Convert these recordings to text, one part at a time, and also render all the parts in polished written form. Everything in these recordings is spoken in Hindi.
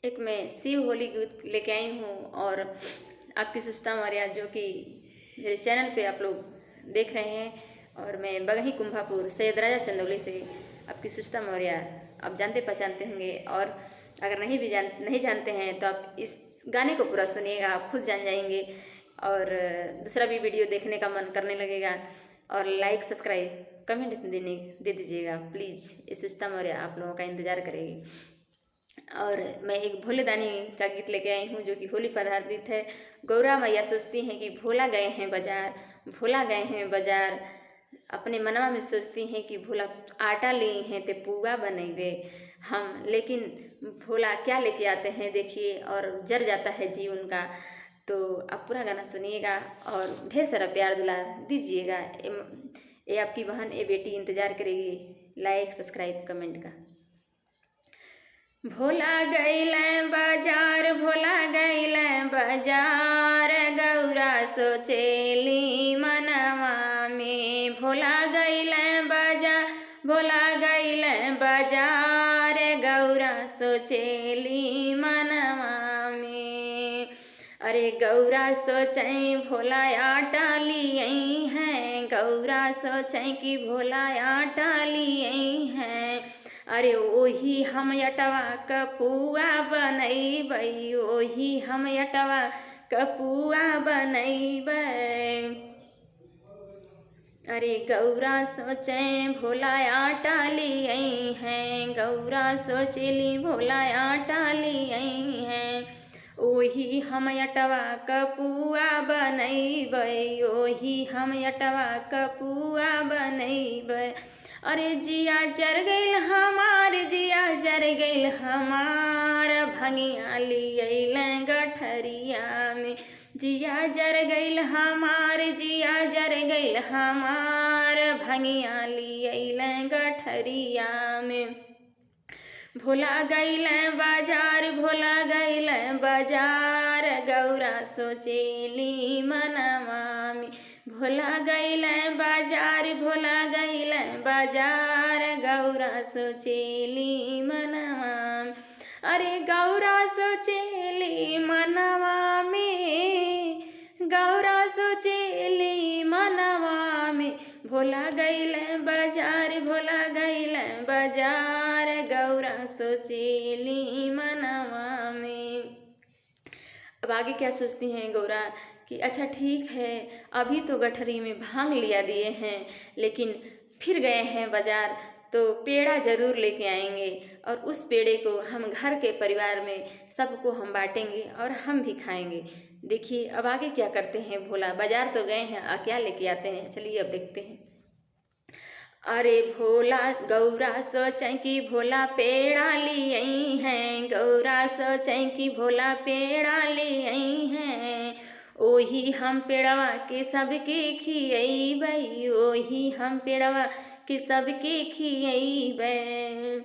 एक मैं शिव होली गीत लेके आई हूँ और आपकी सुष्टा मौर्य जो कि मेरे चैनल पे आप लोग देख रहे हैं। और मैं बगही कुंभापुर सैयद राजा चंदौली से आपकी सुष्टा मौर्य आप जानते पहचानते होंगे। और अगर नहीं जानते हैं तो आप इस गाने को पूरा सुनिएगा, आप खुद जान जाएंगे और दूसरा भी वीडियो देखने का मन करने लगेगा। और लाइक सब्सक्राइब कमेंट दे दीजिएगा प्लीज़। ये सुष्टा मौर्य आप लोगों का इंतज़ार करेगी। और मैं एक भोले दानी का गीत लेके आई हूँ जो कि होली पर आधारित है। गौरा मैया सोचती हैं कि भोला गए हैं बाजार, भोला गए हैं बाजार। अपने मनवा में सोचती हैं कि भोला आटा लिए हैं ते पुआ बनेंगे हम, लेकिन भोला क्या लेके आते हैं देखिए और जर जाता है जी उनका। तो आप पूरा गाना सुनिएगा और ढेर सारा प्यार दुलार दीजिएगा। ये आपकी बहन ये बेटी इंतज़ार करेगी लाइक सब्सक्राइब कमेंट का। भोला गैलें बाजार, भोला गैलें बाजार, गौरा सोचेली मनवा में। भोला गैलें बाजार, भोला गैलें बाजार, गौरा सोचेली मनवा में। अरे गौरा सोचें भोला आटा लिए हैं, गौरा सोचें कि भोला आटा लिए हैं। अरे ओही हम अटवा कपुआ बनैबै, ओही हम अटवा कपुआ बनैबै। अरे गौरा सोचें भोला आटा लिए हैं, गौरा सोचली भोला आटा लिए हैं। ओही हम अटवा कपुआ बनैबै, ओही हम अटवा कपुआ बनैबै। अरे जिया जर गइल हमार, जिया जर गइल हमार, भंगिया लियैलें गठरिया में। जिया जर गइल हमार, जिया जर गइल हमार, भंगिया लियैलें गठरिया में। भोला गइलें बाजार, भोला गइलें बाजार, गौरा सोचेली मनवा में। भोला गइलें बाजार, भोला गइलें बाजार, गौरा सोचेली मनवा में। अरे गौरा सोचेली मनवा में, गौरा सोचेली मनवा में। भोला गइलें बाजार, भोला गइलें बाजार, गौरा सोचेली मनवा में। अब आगे क्या सोचती हैं गौरा कि अच्छा ठीक है, अभी तो गठरी में भांग लिया दिए हैं, लेकिन फिर गए हैं बाजार तो पेड़ा ज़रूर लेके आएंगे और उस पेड़े को हम घर के परिवार में सबको हम बांटेंगे और हम भी खाएंगे। देखिए अब आगे क्या करते हैं भोला। बाजार तो गए हैं, क्या लेके आते हैं चलिए अब देखते हैं। अरे भोला गौरा सोचें कि भोला पेड़ा लिए हैं, गौरा सोचें कि भोला पेड़ा लिए हैं। ओही हम पेड़वा के सबके खियैबै, ओही हम पेड़वा के सबके खियैबै।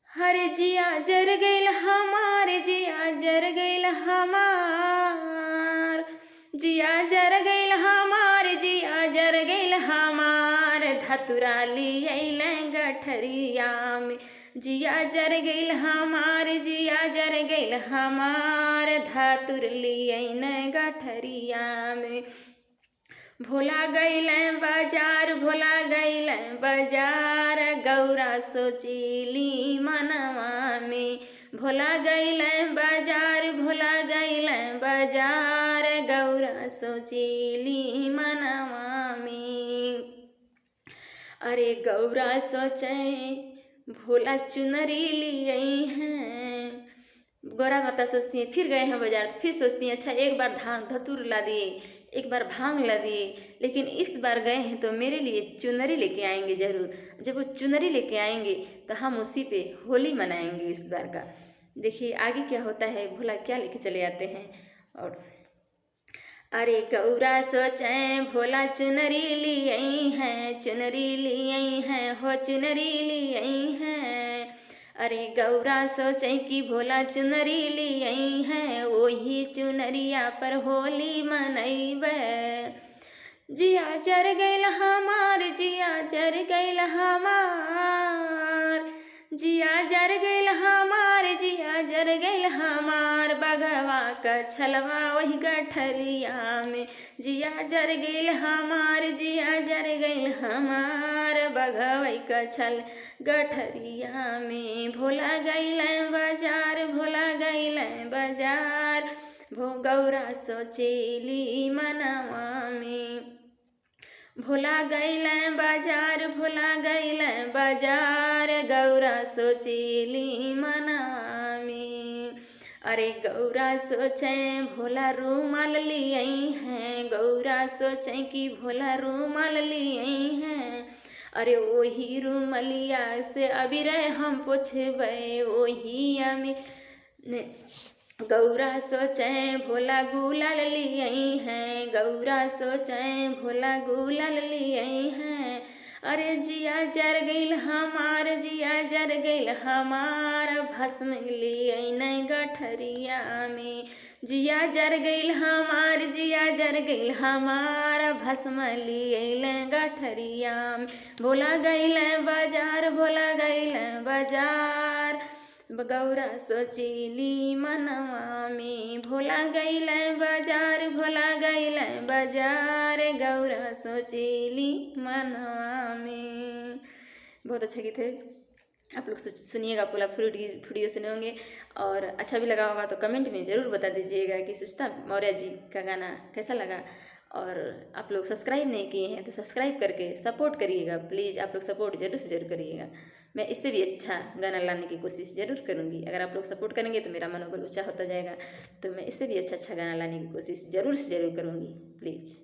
हरे जिया जर गइल हमार, जिया जर गइल हमार, जिया जर गइल हमार, जिया जर गइल हमार, धतुरा लियैलें गठरिया में। जिया जर गइल हमार, जिया जर गइल हमार, धतुर लियैलें गठरिया में। भोला गइलें बाजार, भोला गइलें बाजार, गौरा सोचेली मनवा में। भोला गइलें बाजार, भोला गइलें बाजार, गौरा सोचेली मनवा में। अरे गौरा सोचें भोला चुनरी लिए हैं। गौरा माता सोचती हैं फिर गए हैं बाजार, फिर सोचती हैं अच्छा एक बार धतूर ला दिए, एक बार भांग ला दिए, लेकिन इस बार गए हैं तो मेरे लिए चुनरी लेके आएंगे ज़रूर। जब वो चुनरी लेके आएंगे तो हम उसी पे होली मनाएंगे इस बार का। देखिए आगे क्या होता है, भोला क्या लेके चले आते हैं। और अरे गौरा सोचें भोला चुनरी लिए हैं, चुनरी लिए हैं, हो चुनरी लिए हैं। अरे गौरा सोचें कि भोला चुनरी लिए हैं, वही चुनरिया पर होली मनैबै। जिया जर गइल हमार, जिया जर गइल हमार, जिया जर गइल हमार, जिया जर गइल हमार, बगवा क छलवा वही गठरिया में। जिया जर गइल हमार, जिया जर गइल हमार, बगवई क छल गठरिया में। भोला गइल बाजार, भोला गइल बाजार, गौरा सोचेली मनवा में। भोला गइल बाजार, भोला गइल बाजार, गौरा सोचेली मनवा में। अरे गौरा सोचे भोला रूमाल लियई हैं, गौरा सोचे कि भोला रूमाल लियई हैं। अरे वही रूमलिया से अबीरे हम पोछबै, वही हमें गौरा सोचे भोला गुलाल लियई हैं, गौरा सोचे भोला गुलाल लियई हैं। अरे जिया जर गइल हमार, जिया जर गइल हमार, भस्म लियई नहीं गठरिया में। जिया जर गइल हमार, जिया जर गइल हमार, भस्म लियई गठरिया में। भोला गइल बाजार, भोला गइल बाजार, गौरा सोचेली मनवा में। भोला गइल बाजार, भोला गइल बाजार, गौरा सोचेली मनवा में। बहुत अच्छा गीत है, आप लोग सुनिएगा, पूरा वीडियो सुने होंगे। और अच्छा भी लगा होगा तो कमेंट में ज़रूर बता दीजिएगा कि सुष्टा मौर्य जी का गाना कैसा लगा। और आप लोग सब्सक्राइब नहीं किए हैं तो सब्सक्राइब करके सपोर्ट करिएगा प्लीज़। आप लोग सपोर्ट ज़रूर से ज़रूर करिएगा। मैं इससे भी अच्छा गाना लाने की कोशिश ज़रूर करूँगी। अगर आप लोग सपोर्ट करेंगे तो मेरा मनोबल ऊँचा होता जाएगा। तो मैं इससे भी अच्छा गाना लाने की कोशिश ज़रूर से ज़रूर करूँगी प्लीज़।